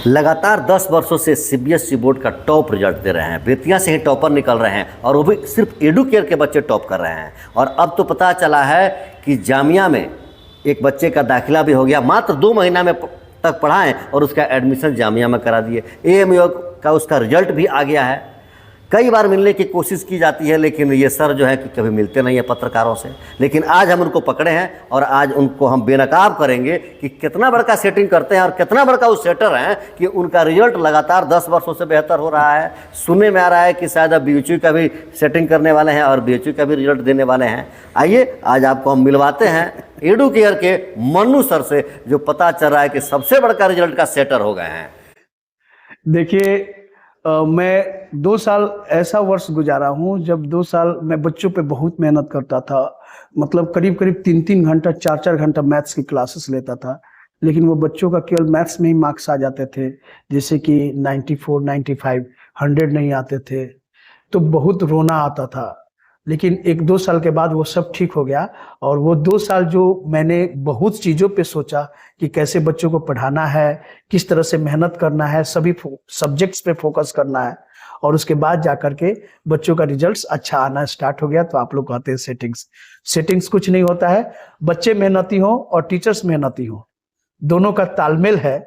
लगातार 10 वर्षों से सीबीएसई बोर्ड का टॉप रिजल्ट दे रहे हैं। बेतिया से ही टॉपर निकल रहे हैं और वो भी सिर्फ एडुकेयर के बच्चे टॉप कर रहे हैं। और अब तो पता चला है कि जामिया में एक बच्चे का दाखिला भी हो गया। मात्र 2 महीना में तक पढ़ाएं और उसका एडमिशन जामिया में करा दिए। एएमयू का उसका रिजल्ट भी आ गया है। कई बार मिलने की कोशिश की जाती है, लेकिन ये सर जो है कि कभी मिलते नहीं है पत्रकारों से। लेकिन आज हम उनको पकड़े हैं और आज उनको हम बेनकाब करेंगे कि कितना बड़का सेटिंग करते हैं और कितना बड़का वो सेटर हैं कि उनका रिजल्ट लगातार 10 वर्षों से बेहतर हो रहा है। सुनने में आ रहा है कि शायद अब बीएचयू का भी सेटिंग करने वाले हैं और बीएचयू का भी रिजल्ट देने वाले हैं। आइए आज आपको हम मिलवाते हैं एडुकेयर के मन्नू सर से, जो पता चल रहा है कि सबसे बड़का रिजल्ट का सेटर हो गए हैं। देखिए, मैं 2 साल ऐसा वर्ष गुजारा हूँ जब 2 साल मैं बच्चों पे बहुत मेहनत करता था। मतलब करीब करीब 3-3 घंटा 4-4 घंटा मैथ्स की क्लासेस लेता था, लेकिन वो बच्चों का केवल मैथ्स में ही मार्क्स आ जाते थे, जैसे कि 94, 95, 100 नहीं आते थे। तो बहुत रोना आता था। लेकिन 1-2 साल के बाद वो सब ठीक हो गया। और वो 2 साल जो मैंने बहुत चीज़ों पे सोचा कि कैसे बच्चों को पढ़ाना है, किस तरह से मेहनत करना है, सभी सब्जेक्ट्स पे फोकस करना है, और उसके बाद जाकर के बच्चों का रिजल्ट्स अच्छा आना स्टार्ट हो गया। तो आप लोग कहते हैं सेटिंग्स कुछ नहीं होता है। बच्चे मेहनती हो और टीचर्स मेहनती हो, दोनों का तालमेल है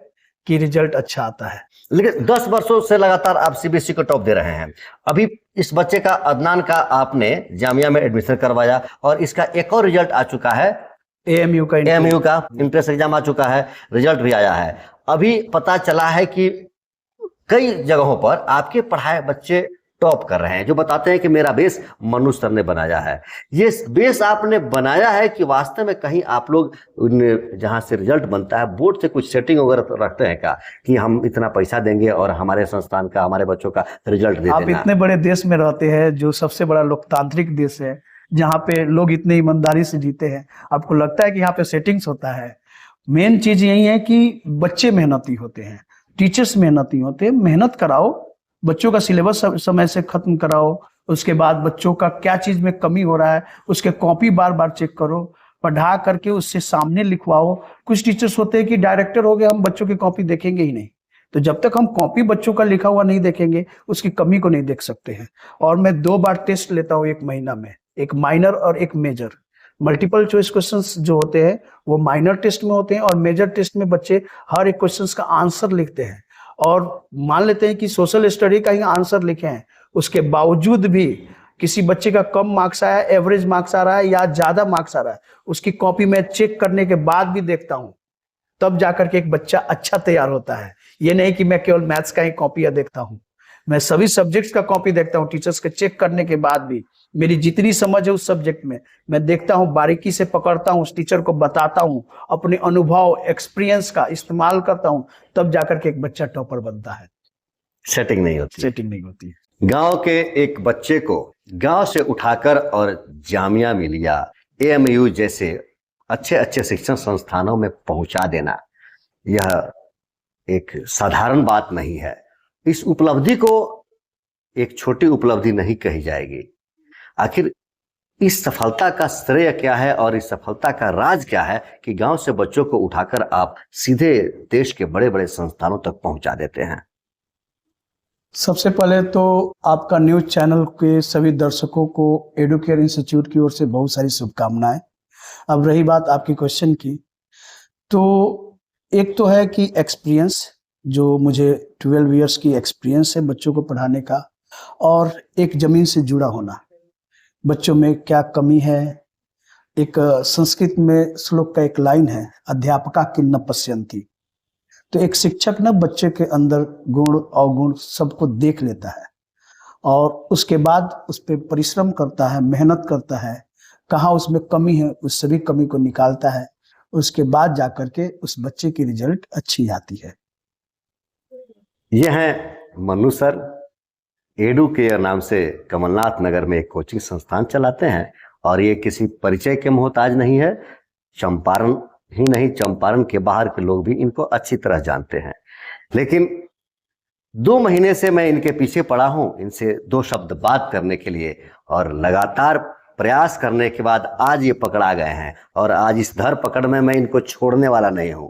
कि रिजल्ट अच्छा आता है। लेकिन 10 वर्षों से लगातार आप सीबीएसई को टॉप दे रहे हैं। अभी इस बच्चे का अदनान का आपने जामिया में एडमिशन करवाया और इसका एक और रिजल्ट आ चुका है। एएमयू का इंट्रेंस एग्जाम आ चुका है, रिजल्ट भी आया है। अभी पता चला है कि कई जगहों पर आपके पढ़ाए बच्चे टॉप कर रहे हैं, जो बताते हैं कि मेरा बेस मन्नू सर ने बनाया है। ये बेस आपने बनाया है कि वास्तव में कहीं आप लोग जहां से रिजल्ट बनता है बोर्ड से कुछ सेटिंग वगैरह रखते हैं क्या कि हम इतना पैसा देंगे और हमारे संस्थान का, हमारे बच्चों का रिजल्ट दे आप देना? इतने बड़े देश में रहते हैं, जो सबसे बड़ा लोकतांत्रिक देश है, जहाँ पे लोग इतने ईमानदारी से जीते हैं, आपको लगता है कि यहाँ पे सेटिंग्स होता है? मेन चीज यही है कि बच्चे मेहनती होते हैं, टीचर्स मेहनती होते हैं। मेहनत कराओ, बच्चों का सिलेबस समय से खत्म कराओ। उसके बाद बच्चों का क्या चीज में कमी हो रहा है उसके कॉपी बार बार चेक करो, पढ़ा करके उससे सामने लिखवाओ। कुछ टीचर्स होते हैं कि डायरेक्टर हो गए, हम बच्चों की कॉपी देखेंगे ही नहीं। तो जब तक हम कॉपी बच्चों का लिखा हुआ नहीं देखेंगे, उसकी कमी को नहीं देख सकते हैं। और मैं 2 बार टेस्ट लेता हूँ 1 महीना में, एक माइनर और एक मेजर। मल्टीपल चॉइस क्वेश्चंस जो होते हैं वो माइनर टेस्ट में होते हैं, और मेजर टेस्ट में बच्चे हर एक क्वेश्चंस का आंसर लिखते हैं। और मान लेते हैं कि सोशल स्टडी का ही आंसर लिखे हैं, उसके बावजूद भी किसी बच्चे का कम मार्क्स आया, एवरेज मार्क्स आ रहा है या ज्यादा मार्क्स आ रहा है, उसकी कॉपी मैं चेक करने के बाद भी देखता हूँ, तब जाकर के एक बच्चा अच्छा तैयार होता है। ये नहीं कि मैं केवल मैथ्स का ही कॉपी देखता हूँ, मैं सभी सब्जेक्ट्स का कॉपी देखता हूँ। टीचर्स के चेक करने के बाद भी मेरी जितनी समझ है उस सब्जेक्ट में, मैं देखता हूँ, बारीकी से पकड़ता हूँ, उस टीचर को बताता हूँ, अपने अनुभव एक्सपीरियंस का इस्तेमाल करता हूँ, तब जाकर के एक बच्चा टॉपर बनता है। सेटिंग नहीं होती है। गांव के एक बच्चे को गांव से उठाकर और जामिया मिलिया, एएमयू जैसे अच्छे अच्छे शिक्षण संस्थानों में पहुंचा देना, यह एक साधारण बात नहीं है। इस उपलब्धि को एक छोटी उपलब्धि नहीं कही जाएगी। आखिर इस सफलता का श्रेय क्या है और इस सफलता का राज क्या है कि गांव से बच्चों को उठाकर आप सीधे देश के बड़े बड़े संस्थानों तक पहुंचा देते हैं? सबसे पहले तो आपका न्यूज चैनल के सभी दर्शकों को एडुकेयर इंस्टीट्यूट की ओर से बहुत सारी शुभकामनाएं। अब रही बात आपकी क्वेश्चन की, तो एक तो है कि एक्सपीरियंस, जो मुझे 12 इयर्स की एक्सपीरियंस है बच्चों को पढ़ाने का, और एक जमीन से जुड़ा होना, बच्चों में क्या कमी है। एक संस्कृत में श्लोक का एक लाइन है, अध्यापका किन्न पश्यन्ति। तो एक शिक्षक ना बच्चे के अंदर गुण अवगुण सबको देख लेता है और उसके बाद उस पर परिश्रम करता है, मेहनत करता है, कहाँ उसमें कमी है उस सभी कमी को निकालता है। उसके बाद जाकर के उस बच्चे की रिजल्ट अच्छी आती है। यह है मन्नू सर, एडुकेयर नाम से कमलनाथ नगर में एक कोचिंग संस्थान चलाते हैं और ये किसी परिचय के मोहताज नहीं है। चंपारण ही नहीं, चंपारण के बाहर के लोग भी इनको अच्छी तरह जानते हैं। लेकिन 2 महीने से मैं इनके पीछे पड़ा हूं, इनसे 2 शब्द बात करने के लिए, और लगातार प्रयास करने के बाद आज ये पकड़ा गए हैं। और आज इस धर पकड़ में मैं इनको छोड़ने वाला नहीं हूं,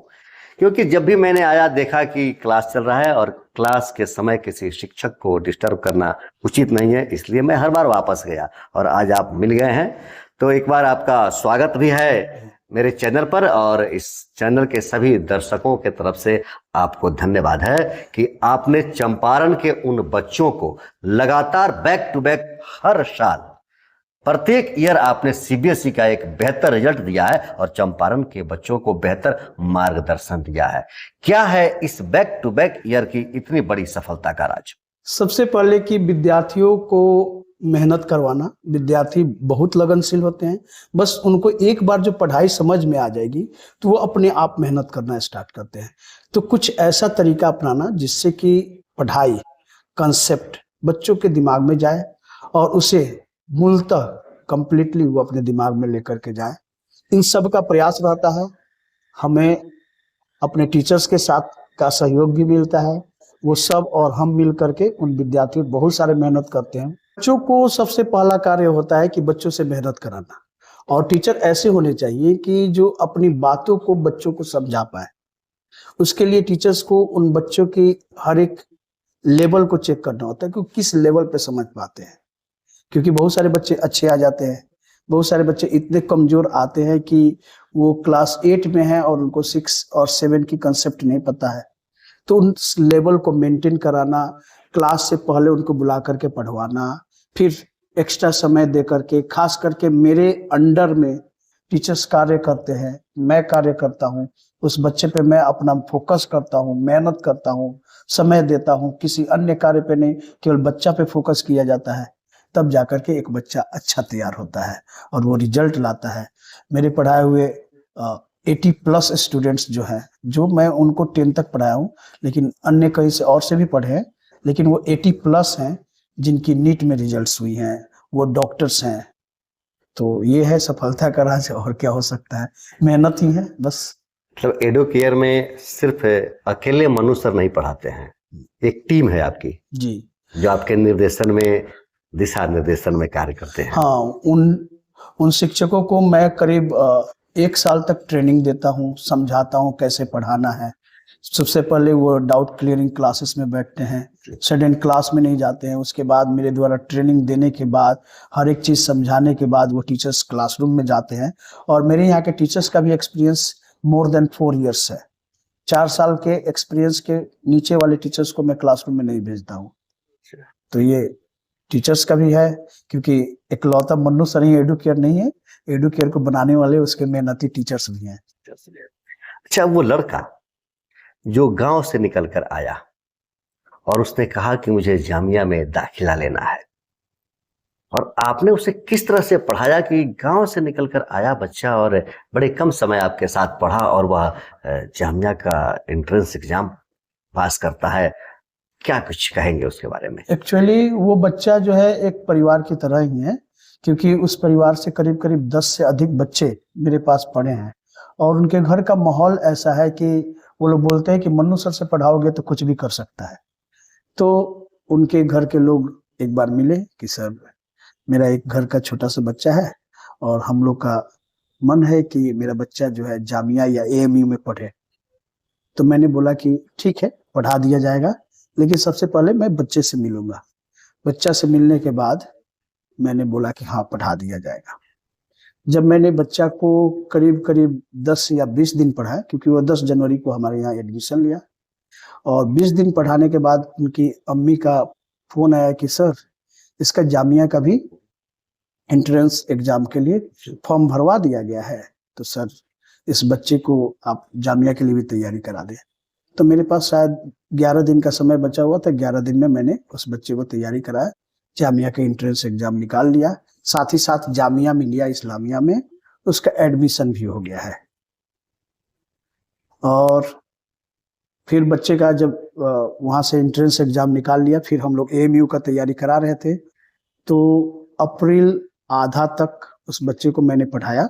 क्योंकि जब भी मैंने आया देखा कि क्लास चल रहा है और क्लास के समय किसी शिक्षक को डिस्टर्ब करना उचित नहीं है, इसलिए मैं हर बार वापस गया और आज आप मिल गए हैं। तो एक बार आपका स्वागत भी है मेरे चैनल पर, और इस चैनल के सभी दर्शकों के तरफ से आपको धन्यवाद है कि आपने चंपारण के उन बच्चों को लगातार बैक टू बैक हर साल प्रत्येक ईयर आपने सीबीएसई का एक बेहतर रिजल्ट दिया है और चंपारण के बच्चों को बेहतर मार्गदर्शन दिया है। क्या है इस बैक टू बैक ईयर की इतनी बड़ी सफलता का राज? सबसे पहले कि विद्यार्थियों को मेहनत करवाना। विद्यार्थी बहुत लगनशील होते हैं, बस उनको एक बार जो पढ़ाई समझ में आ जाएगी तो वो अपने आप मेहनत करना स्टार्ट करते हैं। तो कुछ ऐसा तरीका अपनाना जिससे कि पढ़ाई कंसेप्ट बच्चों के दिमाग में जाए और उसे मूलतः कंप्लीटली वो अपने दिमाग में लेकर के जाए। इन सब का प्रयास रहता है। हमें अपने टीचर्स के साथ का सहयोग भी मिलता है। वो सब और हम मिल करके उन विद्यार्थियों बहुत सारे मेहनत करते हैं। बच्चों को सबसे पहला कार्य होता है कि बच्चों से मेहनत कराना, और टीचर ऐसे होने चाहिए कि जो अपनी बातों को बच्चों को समझा पाए। उसके लिए टीचर्स को उन बच्चों की हर एक लेवल को चेक करना होता है कि किस लेवल पे समझ पाते हैं। क्योंकि बहुत सारे बच्चे अच्छे आ जाते हैं, बहुत सारे बच्चे इतने कमजोर आते हैं कि वो क्लास 8 में है और उनको 6 और 7 की कंसेप्ट नहीं पता है। तो उन लेवल को मेंटेन कराना, क्लास से पहले उनको बुला करके पढ़वाना, फिर एक्स्ट्रा समय दे करके, खास करके मेरे अंडर में टीचर्स कार्य करते हैं, मैं कार्य करता हूँ, उस बच्चे पे मैं अपना फोकस करता हूँ, मेहनत करता हूँ, समय देता हूँ, किसी अन्य कार्य पे नहीं, केवल बच्चा पे फोकस किया जाता है। तब जाकर के एक बच्चा अच्छा तैयार होता है और वो रिजल्ट लाता है। मेरे पढ़ाए हुए 80+ स्टूडेंट्स जो हैं, जो मैं उनको 10 तक पढ़ाया हूँ, लेकिन अन्य कहीं से और से भी पढ़े हैं, लेकिन वो 80+ हैं जिनकी नीट में रिजल्ट्स हुई हैं, वो डॉक्टर्स हैं। तो ये है सफलता का राज, और क्या हो सकता है, मेहनत ही है बस। मतलब एडुकेयर में सिर्फ अकेले मनु सर नहीं पढ़ाते हैं, एक टीम है आपकी जी, जो आपके निर्देशन में, दिशा निर्देशन में कार्य करते हैं। हाँ, उन शिक्षकों को मैं करीब 1 साल तक ट्रेनिंग देता हूँ, समझाता हूँ कैसे पढ़ाना है। सबसे पहले वो डाउट क्लियरिंग क्लासेस में बैठते हैं, सडन क्लास में नहीं जाते हैं। उसके बाद मेरे द्वारा ट्रेनिंग देने के बाद, हर एक चीज़ समझाने के बाद वो टीचर्स क्लासरूम में जाते हैं। और मेरे यहाँ के टीचर्स का भी एक्सपीरियंस मोर देन 4 इयर्स है। 4 साल के एक्सपीरियंस के नीचे वाले टीचर्स को मैं क्लासरूम में नहीं भेजता हूँ। तो ये टीचर्स का भी है, क्योंकि इकलौता मन्नू सर ही एडुकेयर नहीं है, एडुकेयर को बनाने वाले उसके मेहनती टीचर्स भी हैं। अच्छा, वो लड़का जो गांव से निकल कर आया और उसने कहा कि मुझे जामिया में दाखिला लेना है, और आपने उसे किस तरह से पढ़ाया कि गांव से निकलकर आया बच्चा और बड़े कम समय आपके साथ पढ़ा और वह जामिया का एंट्रेंस एग्जाम पास करता है, क्या कुछ कहेंगे उसके बारे में? एक्चुअली वो बच्चा जो है एक परिवार की तरह ही है, क्योंकि उस परिवार से करीब करीब 10 से अधिक बच्चे मेरे पास पढ़े हैं, और उनके घर का माहौल ऐसा है कि वो लोग बोलते हैं कि मन्नू सर से पढ़ाओगे तो कुछ भी कर सकता है। तो उनके घर के लोग एक बार मिले कि सर, मेरा एक घर का छोटा सा बच्चा है और हम लोग का मन है कि मेरा बच्चा जो है जामिया या एएमयू में पढ़े। तो मैंने बोला कि ठीक है, पढ़ा दिया जाएगा, लेकिन सबसे पहले मैं बच्चे से मिलूंगा। बच्चा से मिलने के बाद मैंने बोला कि हाँ, पढ़ा दिया जाएगा। जब मैंने बच्चा को करीब करीब 10 या 20 दिन पढ़ाया, क्योंकि वो 10 जनवरी को हमारे यहाँ एडमिशन लिया, और 20 दिन पढ़ाने के बाद उनकी अम्मी का फोन आया कि सर, इसका जामिया का भी एंट्रेंस एग्जाम के लिए फॉर्म भरवा दिया गया है, तो सर इस बच्चे को आप जामिया के लिए भी तैयारी करा दें। तो मेरे पास शायद 11 दिन का समय बचा हुआ था। 11 दिन में मैंने उस बच्चे को तैयारी कराया, जामिया का एंट्रेंस एग्जाम निकाल लिया, साथ ही साथ जामिया मिलिया इस्लामिया में उसका एडमिशन भी हो गया है। और फिर बच्चे का जब वहाँ से एंट्रेंस एग्जाम निकाल लिया, फिर हम लोग एएमयू का तैयारी करा रहे थे। तो अप्रैल आधा तक उस बच्चे को मैंने पढ़ाया,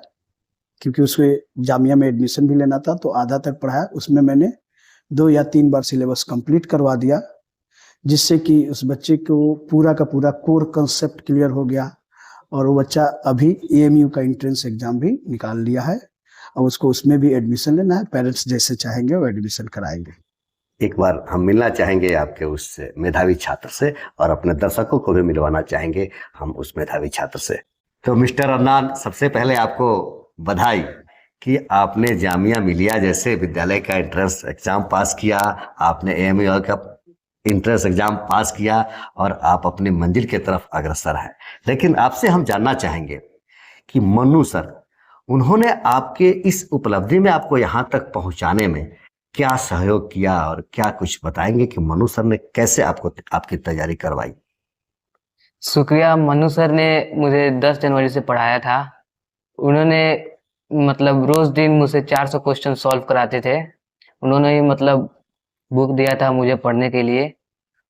क्योंकि उसके जामिया में एडमिशन भी लेना था, तो आधा तक पढ़ाया। उसमें मैंने 2 या 3 बार सिलेबस कंप्लीट करवा दिया, जिससे कि उस बच्चे को पूरा का पूरा कोर कंसेप्ट क्लियर हो गया, और वो बच्चा अभी एएमयू का एंट्रेंस एग्जाम भी निकाल लिया है। और उसको उसमें भी एडमिशन लेना है। पेरेंट्स जैसे चाहेंगे वो एडमिशन कराएंगे। एक बार हम मिलना चाहेंगे आपके उस मेधावी छात्र से और अपने दर्शकों को भी मिलवाना चाहेंगे हम उस मेधावी छात्र से। तो मिस्टर अदनान, सबसे पहले आपको बधाई कि आपने जामिया मिलिया जैसे विद्यालय का एंट्रेंस एग्जाम पास किया, आपने AMU का एंट्रेंस एग्जाम पास किया और आप अपनी मंजिल की तरफ अग्रसर हैं। लेकिन आपसे हम जानना चाहेंगे कि मन्नू सर, उन्होंने आपके इस उपलब्धि में आपको यहाँ तक पहुँचाने में क्या सहयोग किया और क्या कुछ बताएंगे कि मन्नू सर ने कैसे आपको आपकी तैयारी करवाई? शुक्रिया। मन्नू सर ने मुझे 10 जनवरी से पढ़ाया था। उन्होंने मतलब रोज दिन मुझसे 400 क्वेश्चन सॉल्व कराते थे। उन्होंने ही मतलब बुक दिया था मुझे पढ़ने के लिए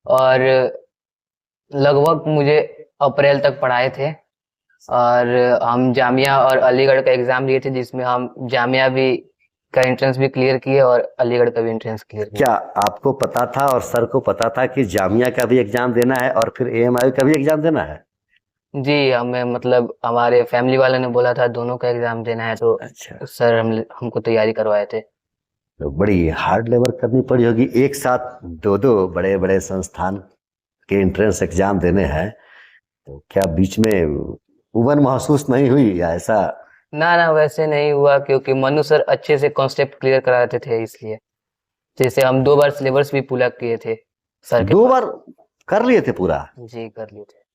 और लगभग मुझे अप्रैल तक पढ़ाए थे। और हम जामिया और अलीगढ़ का एग्जाम दिए थे, जिसमें हम जामिया भी का एंट्रेंस भी क्लियर किए और अलीगढ़ का भी एंट्रेंस क्लियर किया। क्या आपको पता था और सर को पता था कि जामिया का भी एग्जाम देना है और फिर AMU का भी एग्जाम देना है? जी, हमें मतलब हमारे फैमिली वाले ने बोला था दोनों का एग्जाम देना है, तो अच्छा, सर हमको तैयारी करवाए थे। तो बड़ी हार्ड लेबर करनी पड़ी होगी, एक साथ दो बड़े बड़े संस्थान के एंट्रेंस एग्जाम देने हैं, तो क्या बीच में उबन महसूस नहीं हुई या ऐसा? ना वैसे नहीं हुआ, क्योंकि मनु सर अच्छे से कॉन्सेप्ट क्लियर कराते थे, इसलिए जैसे हम 2 बार सिलेबस भी पूरा किए थे सर के 2 पास। बार कर लिए थे पूरा? जी, कर लिए थे।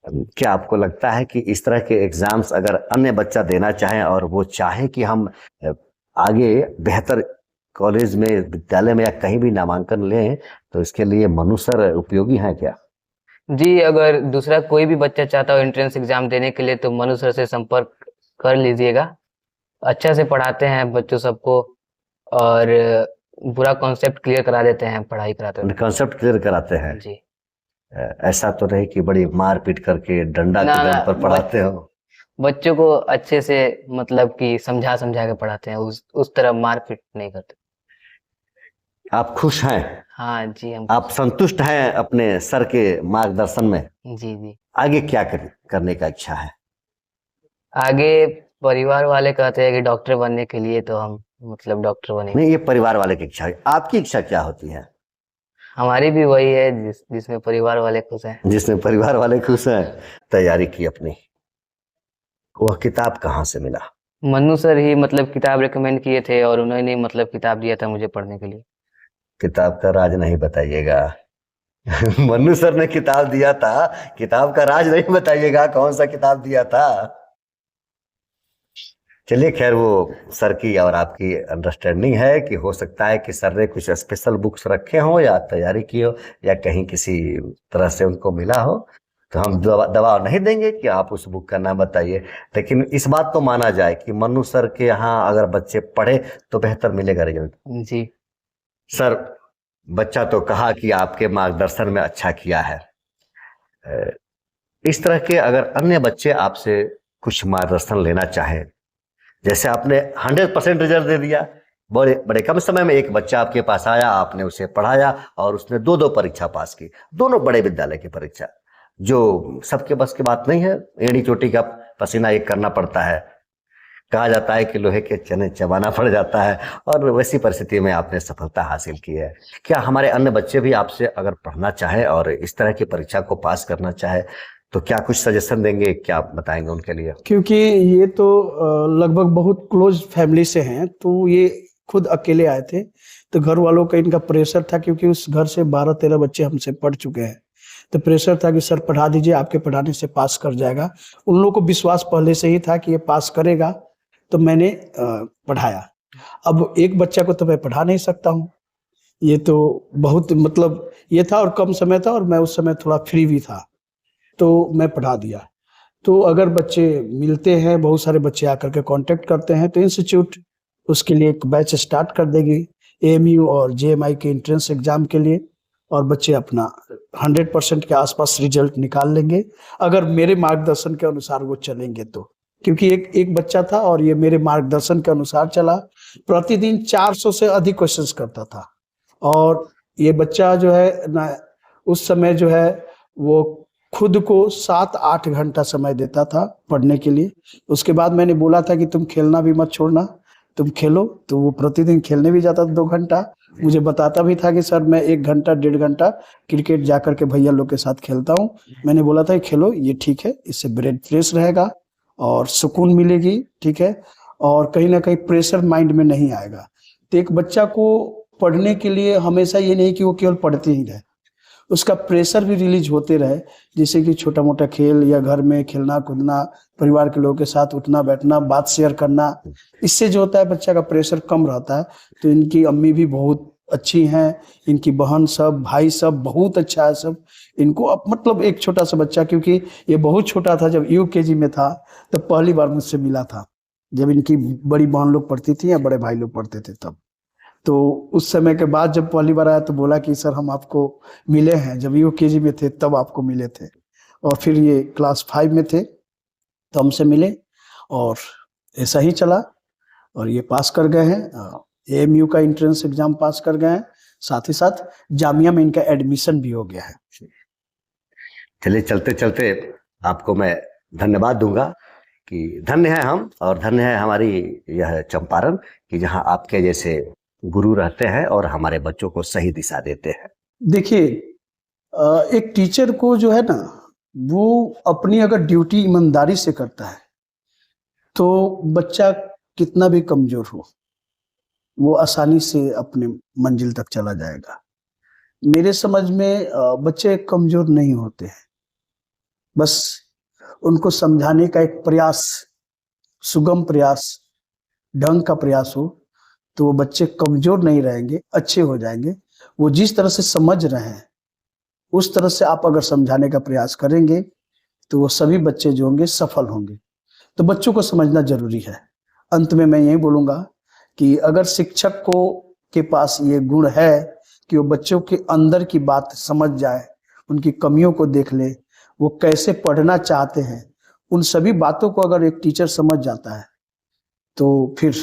क्या आपको लगता है कि इस तरह के एग्जाम्स अगर अन्य बच्चा देना चाहे और वो चाहे कि हम आगे बेहतर कॉलेज में, विद्यालय में या कहीं भी नामांकन लें, तो इसके लिए मनु सर उपयोगी हैं क्या? जी, अगर दूसरा कोई भी बच्चा चाहता हो एंट्रेंस एग्जाम देने के लिए तो मनु सर से संपर्क कर लीजिएगा। अच्छा से पढ़ाते हैं बच्चों सबको और पूरा कॉन्सेप्ट क्लियर करा देते हैं पढ़ाई कराते हुए। कंसेप्ट क्लियर कराते हैं? जी। ऐसा तो नहीं कि बड़ी मार पीट करके डंडा के ना, दम पर पढ़ाते हो? बच्चों को अच्छे से मतलब कि समझा के पढ़ाते हैं, उस तरह मारपीट नहीं करते। आप खुश हैं? हाँ जी, हम आप संतुष्ट हैं अपने सर के मार्गदर्शन में? जी। आगे क्या करने का इच्छा है? आगे परिवार वाले कहते हैं कि डॉक्टर बनने के लिए, तो हम मतलब डॉक्टर बनेंगे। नहीं, ये परिवार वाले की इच्छा है, आपकी इच्छा क्या होती है? हमारी भी वही है जिसमें परिवार वाले खुश हैं। जिसमें परिवार वाले खुश हैं। तैयारी की अपनी, वह किताब कहाँ से मिला? मन्नू सर ही मतलब किताब रिकमेंड किए थे और उन्होंने मतलब किताब दिया था मुझे पढ़ने के लिए। किताब का राज नहीं बताइएगा। मन्नू सर ने किताब दिया था, किताब का राज नहीं बताइएगा, कौन सा किताब दिया था? चलिए, खैर वो सर की और आपकी अंडरस्टैंडिंग है कि हो सकता है कि सर ने कुछ स्पेशल बुक्स रखे हो या तैयारी की हो या कहीं किसी तरह से उनको मिला हो, तो हम दबाव नहीं देंगे कि आप उस बुक का नाम बताइए। लेकिन इस बात तो माना जाए कि मन्नू सर के यहाँ अगर बच्चे पढ़े तो बेहतर मिलेगा रिजल्ट। जी सर, बच्चा तो कहा कि आपके मार्गदर्शन में अच्छा किया है। इस तरह के अगर अन्य बच्चे आपसे कुछ मार्गदर्शन लेना चाहें, जैसे आपने 100% रिजल्ट दे दिया, बड़े बड़े कम समय में एक बच्चा आपके पास आया, आपने उसे पढ़ाया और उसने 2 परीक्षा पास की, दोनों बड़े विद्यालय की परीक्षा, जो सबके बस की बात नहीं है। एड़ी चोटी का पसीना एक करना पड़ता है, कहा जाता है कि लोहे के चने चबाना पड़ जाता है, और वैसी परिस्थिति में आपने सफलता हासिल की है। क्या हमारे अन्य बच्चे भी आपसे अगर पढ़ना चाहे और इस तरह की परीक्षा को पास करना चाहे तो क्या कुछ सजेशन देंगे, क्या बताएंगे उनके लिए? क्योंकि ये तो लगभग बहुत क्लोज फैमिली से हैं, तो ये खुद अकेले आए थे, तो घर वालों का इनका प्रेशर था, क्योंकि उस घर से 12-13 बच्चे हमसे पढ़ चुके हैं, तो प्रेशर था कि सर पढ़ा दीजिए, आपके पढ़ाने से पास कर जाएगा। उन लोगों को विश्वास पहले से ही था कि ये पास करेगा, तो मैंने पढ़ाया। अब एक बच्चा को तो मैं पढ़ा नहीं सकता हूँ, ये तो बहुत मतलब ये था और कम समय था और मैं उस समय थोड़ा फ्री भी था, तो मैं पढ़ा दिया। तो अगर बच्चे मिलते हैं, बहुत सारे बच्चे आकर के कांटेक्ट करते हैं, तो इंस्टीट्यूट उसके लिए एक बैच स्टार्ट कर देगी AMU और JMI के एंट्रेंस एग्जाम के लिए, और बच्चे अपना 100% के आसपास रिजल्ट निकाल लेंगे, अगर मेरे मार्गदर्शन के अनुसार वो चलेंगे तो। क्योंकि एक बच्चा था और ये मेरे मार्गदर्शन के अनुसार चला, प्रतिदिन 400 से अधिक क्वेश्चंस करता था, और ये बच्चा जो है ना, उस समय जो है वो खुद को 7-8 घंटा समय देता था पढ़ने के लिए। उसके बाद मैंने बोला था कि तुम खेलना भी मत छोड़ना, तुम खेलो। तो वो प्रतिदिन खेलने भी जाता था 2 घंटा। मुझे बताता भी था कि सर मैं 1 घंटा 1.5 घंटा क्रिकेट जाकर के भैया लोग के साथ खेलता हूँ। मैंने बोला था कि खेलो, ये ठीक है, इससे ब्रेन फ्रेश रहेगा और सुकून मिलेगी, ठीक है, और कहीं ना कहीं प्रेशर माइंड में नहीं आएगा। तो एक बच्चा को पढ़ने के लिए हमेशा ये नहीं कि वो केवल पढ़ते ही रहे, उसका प्रेशर भी रिलीज होते रहे, जैसे कि छोटा मोटा खेल या घर में खेलना कूदना, परिवार के लोगों के साथ उठना बैठना, बात शेयर करना, इससे जो होता है बच्चा का प्रेशर कम रहता है। तो इनकी अम्मी भी बहुत अच्छी हैं, इनकी बहन सब, भाई सब बहुत अच्छा है सब। इनको अब मतलब एक छोटा सा बच्चा, क्योंकि ये बहुत छोटा था जब यूकेजी में था, तो पहली बार मुझसे मिला था जब इनकी बड़ी बहन लोग पढ़ती थी या बड़े भाई लोग पढ़ते थे तब। तो उस समय के बाद जब पहली बार आया तो बोला कि सर हम आपको मिले हैं, जब यूकेजी में थे तब आपको मिले थे, और फिर ये क्लास 5 में थे तो हमसे मिले, और ऐसा ही चला और ये पास कर गए हैं। एएमयू का एंट्रेंस एग्जाम पास कर गए हैं, साथ ही साथ जामिया में इनका एडमिशन भी हो गया है। चलिए, चलते चलते आपको मैं धन्यवाद दूंगा कि धन्य है हम और धन्य है हमारी यह चंपारण कि जहां आपके जैसे गुरु रहते हैं और हमारे बच्चों को सही दिशा देते हैं। देखिए, एक टीचर को जो है ना, वो अपनी अगर ड्यूटी ईमानदारी से करता है तो बच्चा कितना भी कमजोर हो वो आसानी से अपने मंजिल तक चला जाएगा। मेरे समझ में बच्चे कमजोर नहीं होते हैं, बस उनको समझाने का एक प्रयास, सुगम प्रयास, ढंग का प्रयास हो तो वो बच्चे कमजोर नहीं रहेंगे, अच्छे हो जाएंगे। वो जिस तरह से समझ रहे हैं उस तरह से आप अगर समझाने का प्रयास करेंगे तो वो सभी बच्चे जो होंगे सफल होंगे। तो बच्चों को समझना जरूरी है। अंत में मैं यही बोलूंगा कि अगर शिक्षक को के पास ये गुण है कि वो बच्चों के अंदर की बात समझ जाए, उनकी कमियों को देख ले, वो कैसे पढ़ना चाहते हैं, उन सभी बातों को अगर एक टीचर समझ जाता है तो फिर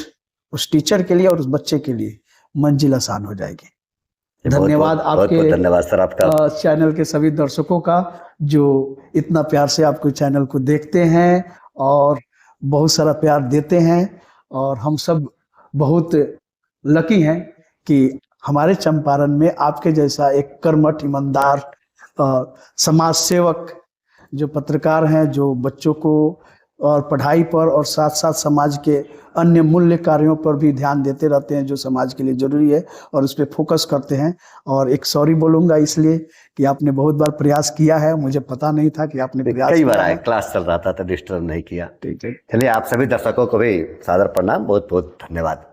उस टीचर के लिए और उस बच्चे के लिए मंजिल आसान हो जाएगी। धन्यवाद आपके, बहुत धन्यवाद सर आपका, चैनल के सभी दर्शकों का जो इतना प्यार से आपको चैनल को देखते हैं और बहुत सारा प्यार देते हैं। और हम सब बहुत लकी हैं कि हमारे चंपारण में आपके जैसा एक कर्मठ, ईमानदार समाज सेवक जो पत्रकार हैं, जो बच्चों को और पढ़ाई पर और साथ साथ समाज के अन्य मूल्य कार्यों पर भी ध्यान देते रहते हैं जो समाज के लिए जरूरी है, और उस पर फोकस करते हैं। और एक सॉरी बोलूंगा इसलिए कि आपने बहुत बार प्रयास किया है, मुझे पता नहीं था कि आपने प्रयास कई किया बार है। आए, क्लास चल रहा था तो डिस्टर्ब नहीं किया। ठीक है। चलिए, आप सभी दर्शकों को भी सादर प्रणाम, बहुत बहुत धन्यवाद।